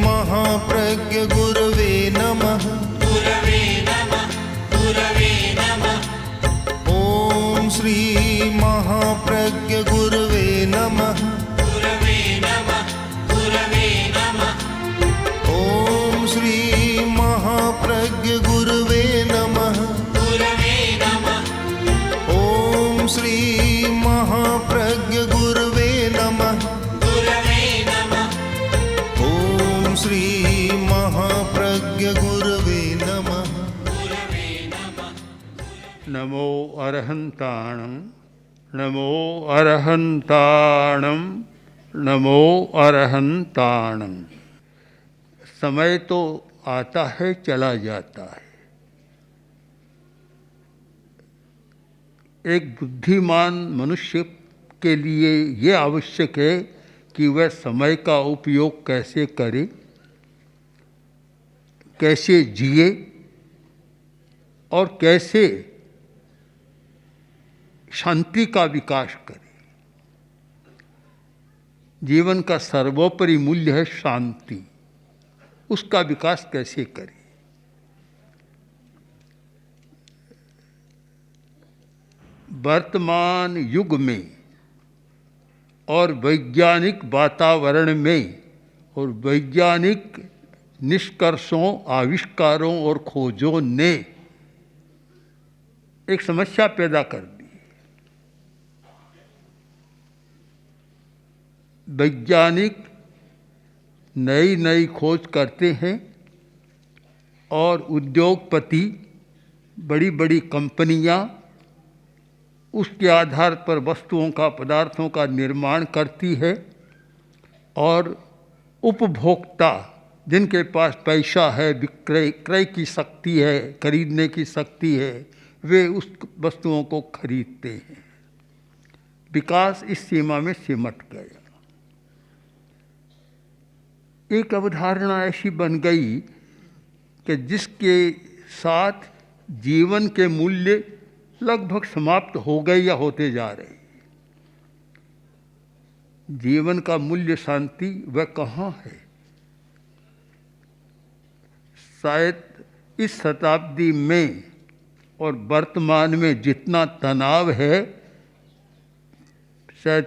महाप्रज्ञ गुरवे नमः। गुरवे नमः, गुरवे नमः। ओम श्री महाप्रज्ञ गुरवे नमः। गुरवे नमः, गुरवे नमः। ओम श्री महाप्रज्ञ गुरवे नमः। गुरवे नमः। ओम श्री महाप्रज्ञ गुरवे नमः। गुरवे नमः। ओम श्री महाप्रज्ञ गुरवे नमः। गुरवे नमः। नमो अरहंताणं, नमो अरहंताणं, नमो अरहंताणं। समय तो आता है चला जाता है। एक बुद्धिमान मनुष्य के लिए ये आवश्यक है कि वह समय का उपयोग कैसे करे, कैसे जिए और कैसे शांति का विकास करे। जीवन का सर्वोपरि मूल्य है शांति, उसका विकास कैसे करे। वर्तमान युग में और वैज्ञानिक वातावरण में और वैज्ञानिक निष्कर्षों, आविष्कारों और खोजों ने एक समस्या पैदा कर दी। वैज्ञानिक नई नई खोज करते हैं और उद्योगपति, बड़ी बड़ी कंपनियां उसके आधार पर वस्तुओं का, पदार्थों का निर्माण करती है और उपभोक्ता, जिनके पास पैसा है, विक्रय क्रय की शक्ति है, खरीदने की शक्ति है, वे उस वस्तुओं को खरीदते हैं। विकास इस सीमा में सिमट गया। एक अवधारणा ऐसी बन गई कि जिसके साथ जीवन के मूल्य लगभग समाप्त हो गए या होते जा रहे। जीवन का मूल्य शांति वह कहाँ है? शायद इस शताब्दी में और वर्तमान में जितना तनाव है, शायद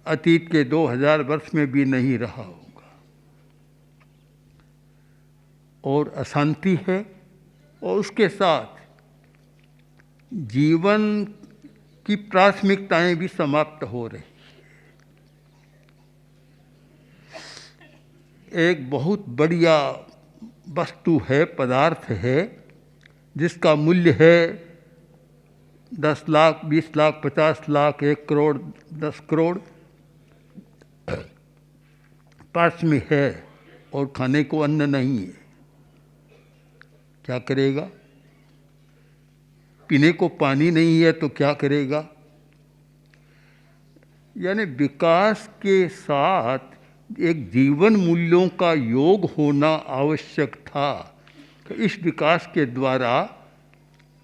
अतीत के 2000 वर्ष में भी नहीं रहा होगा। और अशांति है और उसके साथ जीवन की प्राथमिकताएं भी समाप्त हो रही। एक बहुत बढ़िया वस्तु है, पदार्थ है, जिसका मूल्य है 10 लाख, 20 लाख, 50 लाख, 1 करोड़, 10 करोड़, पास में है और खाने को अन्न नहीं है। क्या करेगा? पीने को पानी नहीं है तो क्या करेगा? यानी विकास के साथ एक जीवन मूल्यों का योग होना आवश्यक था। तो इस विकास के द्वारा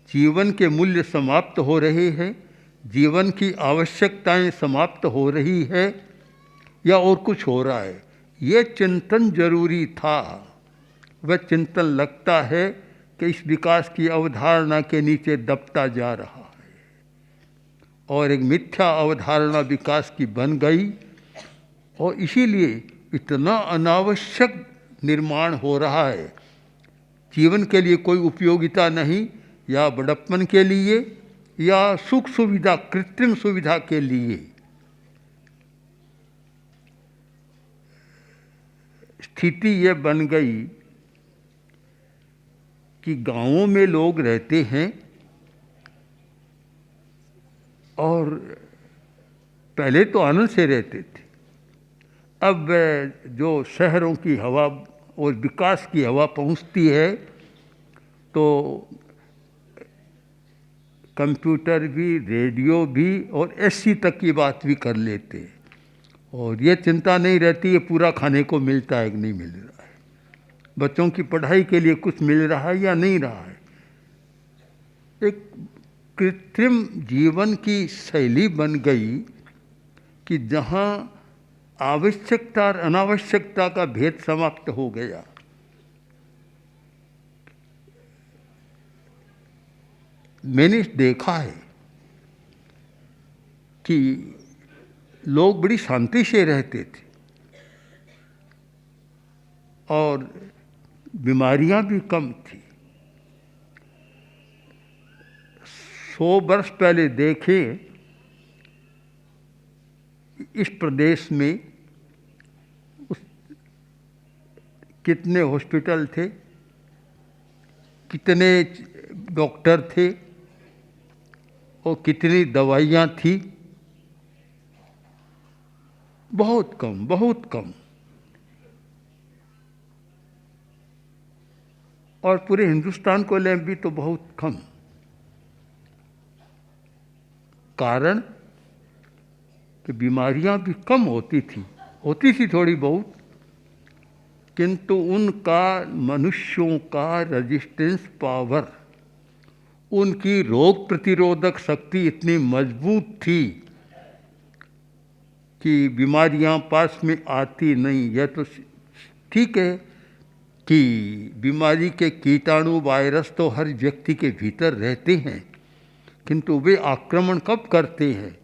जीवन के मूल्य समाप्त हो रहे हैं, जीवन की आवश्यकताएं समाप्त हो रही है या और कुछ हो रहा है। ये चिंतन जरूरी था। वह चिंतन लगता है कि इस विकास की अवधारणा के नीचे दबता जा रहा है और एक मिथ्या अवधारणा विकास की बन गई और इसीलिए इतना अनावश्यक निर्माण हो रहा है। जीवन के लिए कोई उपयोगिता नहीं, या बड़प्पन के लिए या सुख सुविधा, कृत्रिम सुविधा के लिए। स्थिति ये बन गई कि गांवों में लोग रहते हैं और पहले तो आनंद से रहते थे। अब जो शहरों की हवा और विकास की हवा पहुंचती है तो कंप्यूटर भी, रेडियो भी और एसी तक की बात भी कर लेते हैं और ये चिंता नहीं रहती है पूरा खाने को मिलता है कि नहीं मिल रहा है, बच्चों की पढ़ाई के लिए कुछ मिल रहा है या नहीं रहा है। एक कृत्रिम जीवन की शैली बन गई कि जहाँ आवश्यकता और अनावश्यकता का भेद समाप्त हो गया। मैंने देखा है कि लोग बड़ी शांति से रहते थे और बीमारियां भी कम थी। 100 वर्ष पहले देखें, इस प्रदेश में कितने हॉस्पिटल थे, कितने डॉक्टर थे और कितनी दवाइयाँ थी? बहुत कम, बहुत कम। और पूरे हिंदुस्तान को लें भी तो बहुत कम। कारण कि बीमारियां भी कम होती थी थोड़ी बहुत, किंतु उनका, मनुष्यों का रेजिस्टेंस पावर, उनकी रोग प्रतिरोधक शक्ति इतनी मजबूत थी कि बीमारियां पास में आती नहीं। यह तो ठीक है कि बीमारी के कीटाणु, वायरस तो हर व्यक्ति के भीतर रहते हैं, किंतु वे आक्रमण कब करते हैं?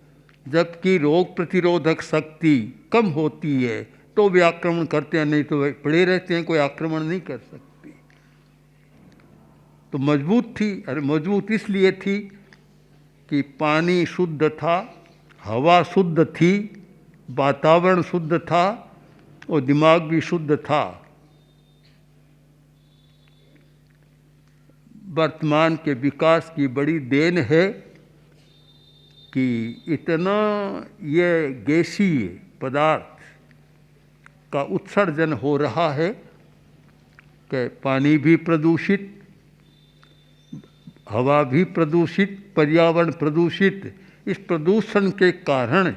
जबकि रोग प्रतिरोधक शक्ति कम होती है तो वे आक्रमण करते हैं, नहीं तो वे पड़े रहते हैं, कोई आक्रमण नहीं कर सकते। तो मजबूत थी। अरे मजबूत इसलिए थी कि पानी शुद्ध था, हवा शुद्ध थी, वातावरण शुद्ध था और दिमाग भी शुद्ध था। वर्तमान के विकास की बड़ी देन है कि इतना ये गैसीय पदार्थ का उत्सर्जन हो रहा है कि पानी भी प्रदूषित, हवा भी प्रदूषित, पर्यावरण प्रदूषित। इस प्रदूषण के कारण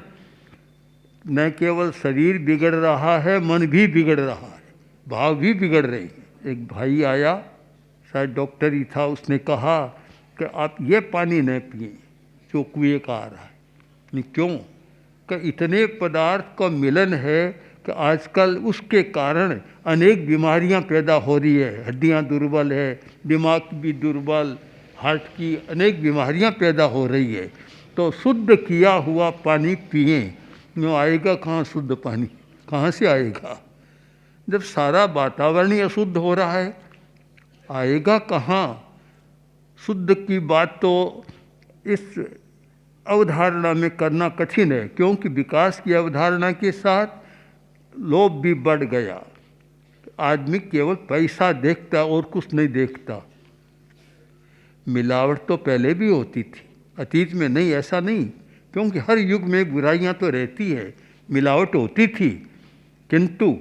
न केवल शरीर बिगड़ रहा है, मन भी बिगड़ रहा है, भाव भी बिगड़ रहे हैं। एक भाई आया, शायद डॉक्टर ही था, उसने कहा कि आप ये पानी न पिए जो कुएं का आ रहा है। नहीं, क्यों? कि इतने पदार्थ का मिलन है कि आजकल उसके कारण अनेक बीमारियां पैदा हो रही है। हड्डियां दुर्बल है, दिमाग भी दुर्बल, हार्ट की अनेक बीमारियां पैदा हो रही है। तो शुद्ध किया हुआ पानी पिए। यूँ आएगा कहाँ शुद्ध पानी? कहाँ से आएगा जब सारा वातावरण ही अशुद्ध हो रहा है? आएगा कहाँ? शुद्ध की बात तो इस अवधारणा में करना कठिन है, क्योंकि विकास की अवधारणा के साथ लोभ भी बढ़ गया। आदमी केवल पैसा देखता और कुछ नहीं देखता। मिलावट तो पहले भी होती थी, अतीत में नहीं, ऐसा नहीं, क्योंकि हर युग में बुराइयां तो रहती है, मिलावट होती थी। किंतु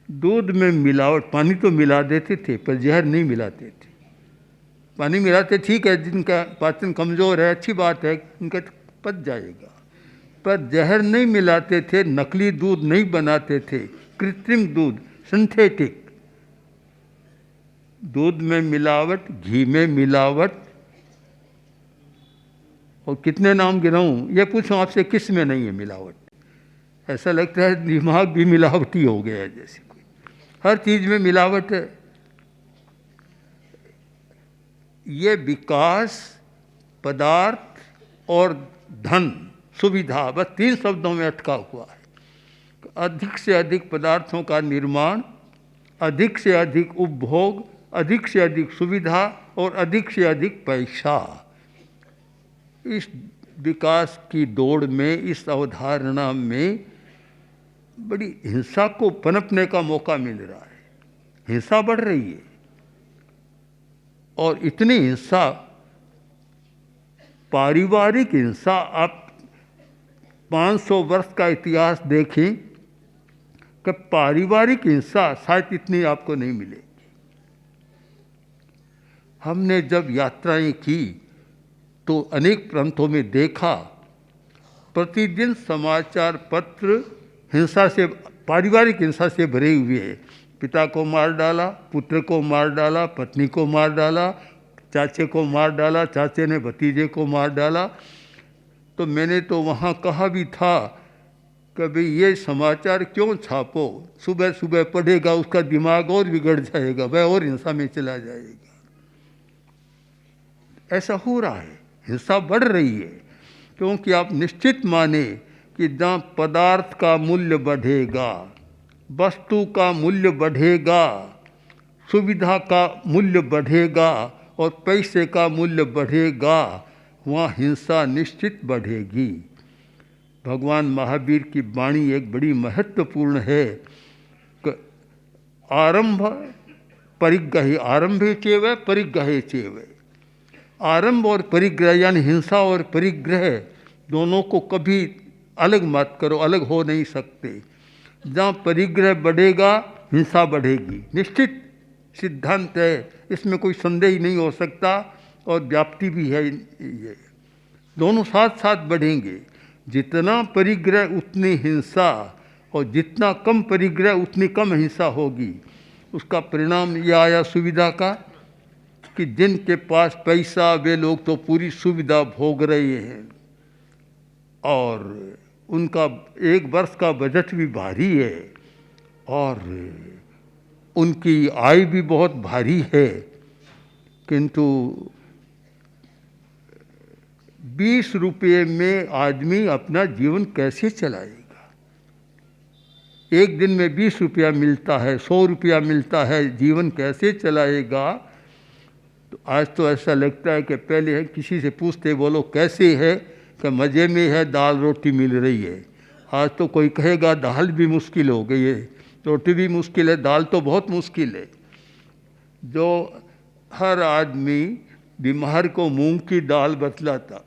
दूध में मिलावट, पानी तो मिला देते थे पर जहर नहीं मिलाते थे। पानी मिलाते ठीक है, जिनका पाचन कमज़ोर है अच्छी बात है, उनका पच जाएगा, पर जहर नहीं मिलाते थे। नकली दूध नहीं बनाते थे, कृत्रिम दूध, सिंथेटिक दूध में मिलावट, घी में मिलावट, और कितने नाम गिनाऊं? ये पूछूं आपसे, किस में नहीं है मिलावट? ऐसा लगता है दिमाग भी मिलावटी हो गया है जैसे कोई, हर चीज़ में मिलावट है। ये विकास, पदार्थ और धन, सुविधा, बस 3 शब्दों में अटका हुआ है। अधिक से अधिक पदार्थों का निर्माण, अधिक से अधिक उपभोग, अधिक से अधिक सुविधा और अधिक से अधिक पैसा। इस विकास की दौड़ में, इस अवधारणा में बड़ी हिंसा को पनपने का मौका मिल रहा है। हिंसा बढ़ रही है और इतनी हिंसा, पारिवारिक हिंसा, आप 500 वर्ष का इतिहास देखें कि पारिवारिक हिंसा शायद इतनी आपको नहीं मिलेगी। हमने जब यात्राएं की तो अनेक प्रांतों में देखा, प्रतिदिन समाचार पत्र हिंसा से, पारिवारिक हिंसा से भरे हुए हैं। पिता को मार डाला, पुत्र को मार डाला, पत्नी को मार डाला, चाचे को मार डाला, चाचे ने भतीजे को मार डाला। तो मैंने तो वहाँ कहा भी था कि भाई ये समाचार क्यों छापो, सुबह सुबह पढ़ेगा उसका दिमाग और बिगड़ जाएगा, वह और हिंसा में चला जाएगा। ऐसा हो रहा है, हिंसा बढ़ रही है, क्योंकि आप निश्चित माने कि जहाँ पदार्थ का मूल्य बढ़ेगा, वस्तु का मूल्य बढ़ेगा, सुविधा का मूल्य बढ़ेगा और पैसे का मूल्य बढ़ेगा, वहाँ हिंसा निश्चित बढ़ेगी। भगवान महावीर की वाणी एक बड़ी महत्वपूर्ण है कि आरंभ परिग्रह, आरंभे चेव परिग्रहे चेव। आरंभ और परिग्रह यानी हिंसा और परिग्रह दोनों को कभी अलग मत करो, अलग हो नहीं सकते। जहाँ परिग्रह बढ़ेगा हिंसा बढ़ेगी, निश्चित सिद्धांत है, इसमें कोई संदेह ही नहीं हो सकता, और व्याप्ति भी है। ये दोनों साथ साथ बढ़ेंगे। जितना परिग्रह उतनी हिंसा, और जितना कम परिग्रह उतनी कम हिंसा होगी। उसका परिणाम यह आया सुविधा का कि जिनके पास पैसा वे लोग तो पूरी सुविधा भोग रहे हैं, और उनका एक वर्ष का बजट भी भारी है, और उनकी आय भी बहुत भारी है, किंतु 20 रुपये में आदमी अपना जीवन कैसे चलाएगा? एक दिन में 20 रुपया मिलता है, 100 रुपया मिलता है, जीवन कैसे चलाएगा? तो आज तो ऐसा लगता है कि पहले किसी से पूछते, बोलो कैसे है, कि मज़े में है, दाल रोटी मिल रही है। आज तो कोई कहेगा दाल भी मुश्किल हो गई है, रोटी भी मुश्किल है, दाल तो बहुत मुश्किल है। जो हर आदमी बीमार को मूंग की दाल बतलाता।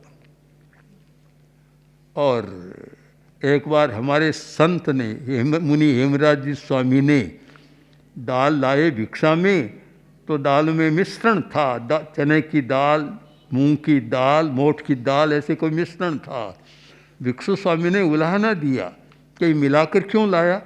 और एक बार हमारे संत ने, मुनि हेमराज जी स्वामी ने दाल लाए भिक्षा में, तो दाल में मिश्रण था, चने की दाल, मूंग की दाल, मोठ की दाल, ऐसे कोई मिश्रण था। भिक्षु स्वामी ने उलाहना दिया कि मिलाकर क्यों लाया,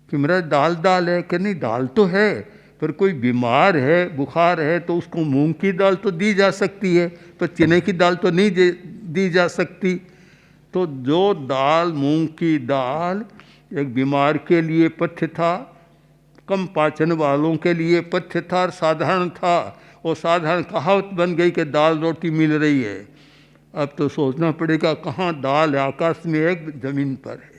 कि मेरा दाल दाल है। कि नहीं, दाल तो है, पर कोई बीमार है, बुखार है, तो उसको मूंग की दाल तो दी जा सकती है, पर चने की दाल तो नहीं दी जा सकती। तो जो दाल, मूंग की दाल एक बीमार के लिए पथ्य था, कम पाचन वालों के लिए पथ्य था, और साधारण था, और साधारण कहावत बन गई कि दाल रोटी मिल रही है। अब तो सोचना पड़ेगा कहाँ दाल है, आकाश में एक, ज़मीन पर है।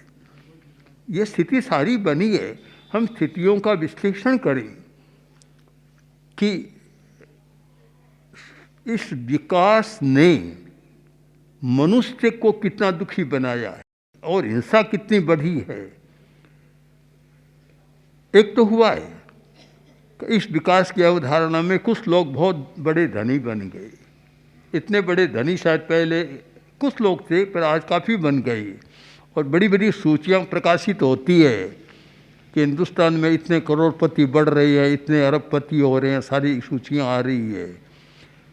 ये स्थिति सारी बनी है। हम स्थितियों का विश्लेषण करें कि इस विकास ने मनुष्य को कितना दुखी बनाया है और हिंसा कितनी बढ़ी है। एक तो हुआ है कि इस विकास की अवधारणा में कुछ लोग बहुत बड़े धनी बन गए। इतने बड़े धनी शायद पहले कुछ लोग थे, पर आज काफ़ी बन गए, और बड़ी बड़ी सूचियाँ प्रकाशित होती है कि हिंदुस्तान में इतने करोड़पति बढ़ रहे हैं, इतने अरबपति हो रहे हैं, सारी सूचियाँ आ रही है।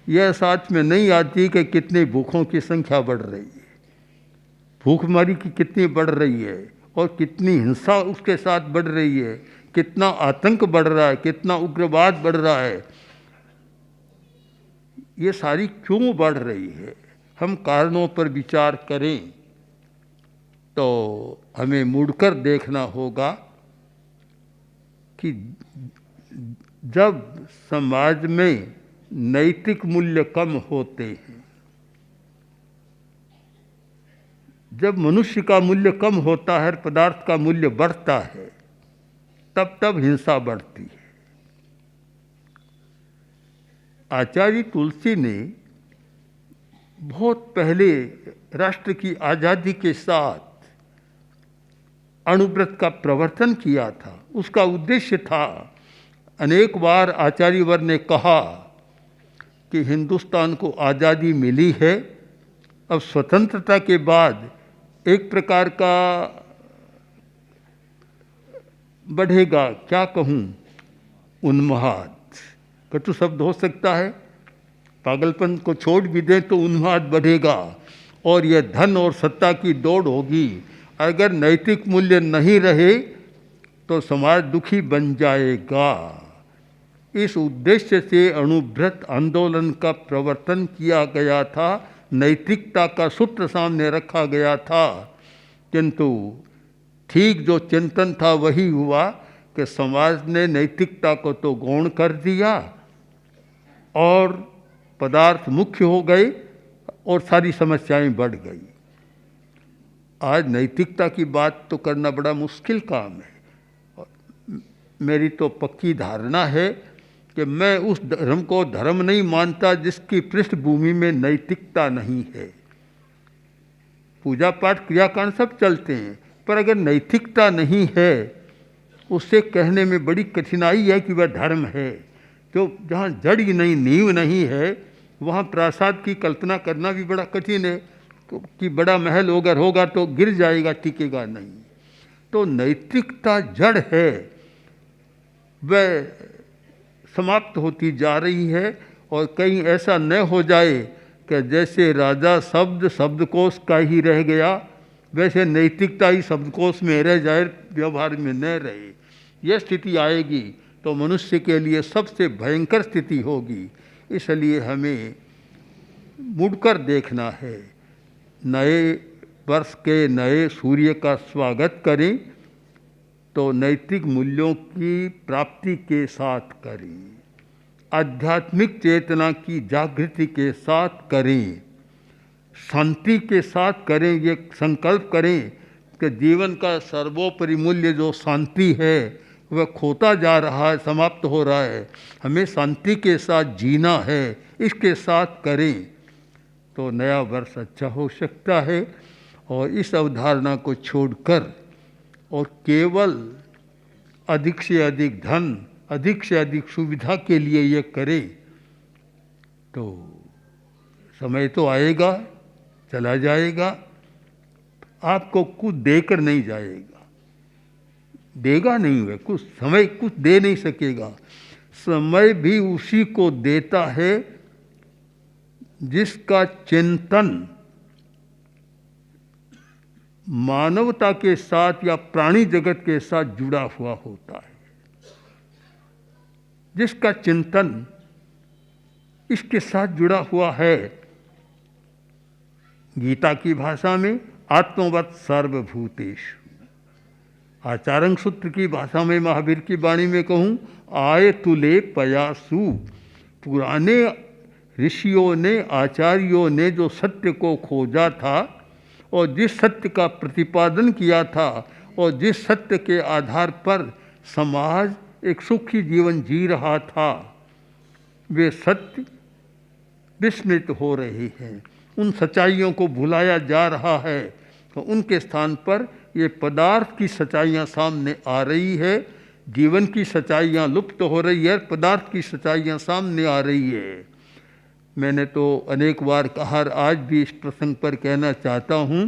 यह साथ में नहीं आती कि कितने भूखों की संख्या बढ़ रही है, भूखमरी की कितनी बढ़ रही है, और कितनी हिंसा उसके साथ बढ़ रही है, कितना आतंक बढ़ रहा है, कितना उग्रवाद बढ़ रहा है। ये सारी क्यों बढ़ रही है? हम कारणों पर विचार करें तो हमें मुड़कर देखना होगा कि जब समाज में नैतिक मूल्य कम होते हैं, जब मनुष्य का मूल्य कम होता है, पदार्थ का मूल्य बढ़ता है, तब हिंसा बढ़ती है। आचार्य तुलसी ने बहुत पहले राष्ट्र की आज़ादी के साथ अणुव्रत का प्रवर्तन किया था। उसका उद्देश्य था, अनेक बार आचार्यवर ने कहा कि हिंदुस्तान को आज़ादी मिली है, अब स्वतंत्रता के बाद एक प्रकार का बढ़ेगा, क्या कहूँ, उन्माद, कटु शब्द हो सकता है, पागलपन को छोड़ भी दें तो उन्माद बढ़ेगा, और यह धन और सत्ता की दौड़ होगी। अगर नैतिक मूल्य नहीं रहे तो समाज दुखी बन जाएगा। इस उद्देश्य से अणुव्रत आंदोलन का प्रवर्तन किया गया था, नैतिकता का सूत्र सामने रखा गया था किंतु ठीक जो चिंतन था वही हुआ कि समाज ने नैतिकता को तो गौण कर दिया और पदार्थ मुख्य हो गए और सारी समस्याएं बढ़ गई। आज नैतिकता की बात तो करना बड़ा मुश्किल काम है। मेरी तो पक्की धारणा है कि मैं उस धर्म को धर्म नहीं मानता जिसकी पृष्ठभूमि में नैतिकता नहीं है। पूजा पाठ क्रियाकांड सब चलते हैं, पर अगर नैतिकता नहीं है उससे कहने में बड़ी कठिनाई है कि वह धर्म है। तो जहाँ जड़ ही नहीं, नींव नहीं है, वहाँ प्रासाद की कल्पना करना भी बड़ा कठिन है कि बड़ा महल अगर होगा तो गिर जाएगा, टिकेगा नहीं। तो नैतिकता जड़ है, वह समाप्त होती जा रही है। और कहीं ऐसा न हो जाए कि जैसे राजा शब्द शब्दकोश का ही रह गया, वैसे नैतिकता ही शब्दकोश में रह जाए, व्यवहार में न रहे। यह स्थिति आएगी तो मनुष्य के लिए सबसे भयंकर स्थिति होगी। इसलिए हमें मुड़कर देखना है। नए वर्ष के नए सूर्य का स्वागत करें तो नैतिक मूल्यों की प्राप्ति के साथ करें, आध्यात्मिक चेतना की जागृति के साथ करें, शांति के साथ करें। ये संकल्प करें कि जीवन का सर्वोपरि मूल्य जो शांति है वह खोता जा रहा है, समाप्त हो रहा है। हमें शांति के साथ जीना है, इसके साथ करें तो नया वर्ष अच्छा हो सकता है। और इस अवधारणा को छोड़कर और केवल अधिक से अधिक धन, अधिक से अधिक सुविधा के लिए ये करे तो समय तो आएगा, चला जाएगा, आपको कुछ देकर नहीं जाएगा, देगा नहीं। वह कुछ समय कुछ दे नहीं सकेगा। समय भी उसी को देता है जिसका चिंतन मानवता के साथ या प्राणी जगत के साथ जुड़ा हुआ होता है, जिसका चिंतन इसके साथ जुड़ा हुआ है। गीता की भाषा में आत्मवत् सर्वभूतेषु, आचार्य सूत्र की भाषा में महावीर की वाणी में कहूँ, आय तुले पयासु। पुराने ऋषियों ने, आचार्यों ने जो सत्य को खोजा था और जिस सत्य का प्रतिपादन किया था और जिस सत्य के आधार पर समाज एक सुखी जीवन जी रहा था, वे सत्य विस्मृत हो रहे हैं। उन सच्चाइयों को भुलाया जा रहा है। तो उनके स्थान पर ये पदार्थ की सच्चाइयाँ सामने आ रही है। जीवन की सच्चाइयाँ लुप्त हो रही है, पदार्थ की सच्चाइयाँ सामने आ रही है। मैंने तो अनेक बार कहा, आज भी इस प्रसंग पर कहना चाहता हूँ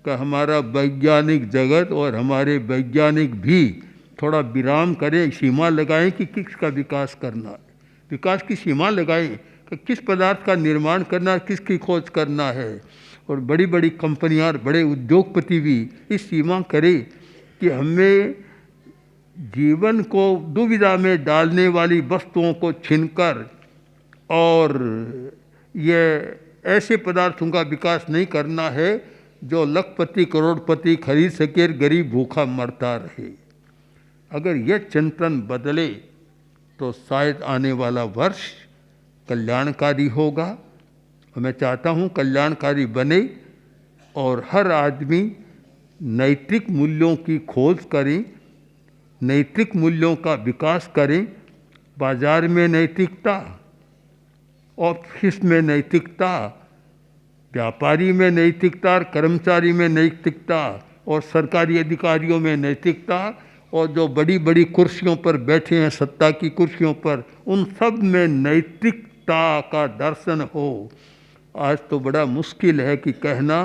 कि हमारा वैज्ञानिक जगत और हमारे वैज्ञानिक भी थोड़ा विराम करें, सीमा लगाएं कि किसका विकास करना है। विकास की सीमा लगाएं कि किस पदार्थ का निर्माण करना है, किसकी खोज करना है। और बड़ी बड़ी कंपनियां और बड़े उद्योगपति भी इस सीमा करें कि हमें जीवन को दुविधा में डालने वाली वस्तुओं को छीनकर और ये ऐसे पदार्थों का विकास नहीं करना है जो लखपति करोड़पति खरीद सके, गरीब भूखा मरता रहे। अगर यह चिंतन बदले तो शायद आने वाला वर्ष कल्याणकारी होगा। और मैं चाहता हूँ कल्याणकारी बने और हर आदमी नैतिक मूल्यों की खोज करें, नैतिक मूल्यों का विकास करें। बाजार में नैतिकता, ऑफिस में नैतिकता, व्यापारी में नैतिकता, कर्मचारी में नैतिकता और सरकारी अधिकारियों में नैतिकता, और जो बड़ी बड़ी कुर्सियों पर बैठे हैं, सत्ता की कुर्सियों पर, उन सब में नैतिकता का दर्शन हो। आज तो बड़ा मुश्किल है कि कहना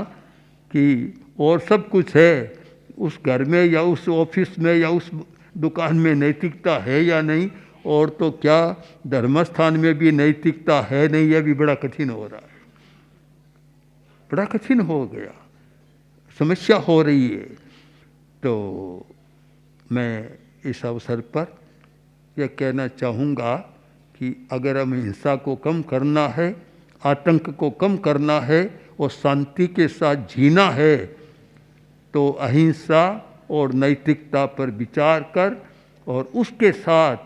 कि और सब कुछ है, उस घर में या उस ऑफिस में या उस दुकान में नैतिकता है या नहीं, और तो क्या धर्मस्थान में भी नैतिकता है नहीं, यह भी बड़ा कठिन हो रहा है। बड़ा कठिन हो गया, समस्या हो रही है। तो मैं इस अवसर पर यह कहना चाहूँगा कि अगर हमें हिंसा को कम करना है, आतंक को कम करना है और शांति के साथ जीना है, तो अहिंसा और नैतिकता पर विचार कर और उसके साथ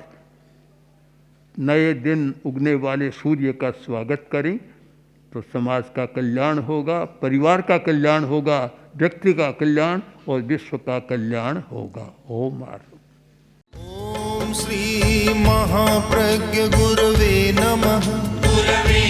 नए दिन उगने वाले सूर्य का स्वागत करें तो समाज का कल्याण होगा, परिवार का कल्याण होगा, व्यक्ति का कल्याण और विश्व का कल्याण होगा। ओम आर्य। ॐ श्री महाप्रज्ञ गुरवे नमः। गुरवे